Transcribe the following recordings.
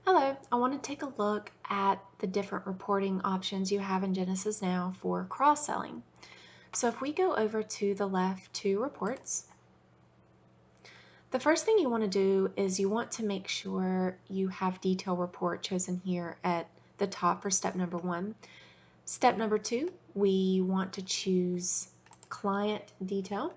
Hello, I want to take a look at the different reporting options you have in Genesis Now for cross-selling. So if we go over to the left to reports, the first thing you want to do is you want to make sure you have detail report chosen here at the top for step number 1. Step number 2, we want to choose client detail.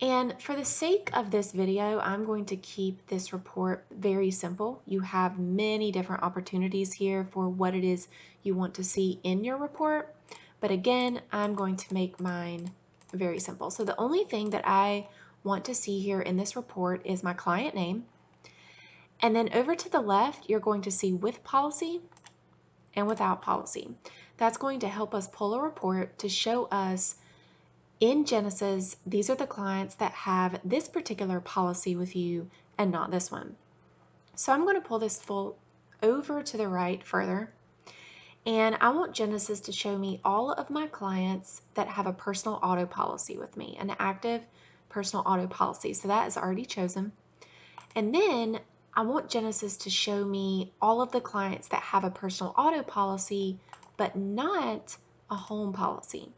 And for the sake of this video, I'm going to keep this report very simple. You have many different opportunities here for what it is you want to see in your report. But again, I'm going to make mine very simple. So the only thing that I want to see here in this report is my client name. And then over to the left, you're going to see with policy and without policy. That's going to help us pull a report to show us in Genesis, these are the clients that have this particular policy with you and not this one. So I'm going to pull this full over to the right further, and I want Genesis to show me all of my clients that have a personal auto policy with me, an active personal auto policy. So that is already chosen. And then I want Genesis to show me all of the clients that have a personal auto policy, but not a home policy.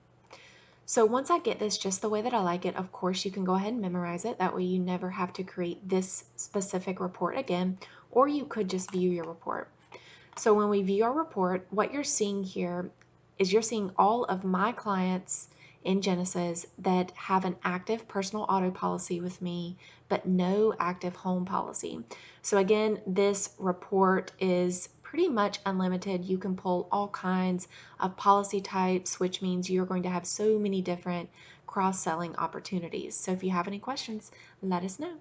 So once I get this just the way that I like it, of course you can go ahead and memorize it. That way you never have to create this specific report again, or you could just view your report. So when we view our report, what you're seeing here is you're seeing all of my clients in Genesis that have an active personal auto policy with me, but no active home policy. So again, this report is pretty much unlimited. You can pull all kinds of policy types, which means you're going to have so many different cross-selling opportunities. So if you have any questions, let us know.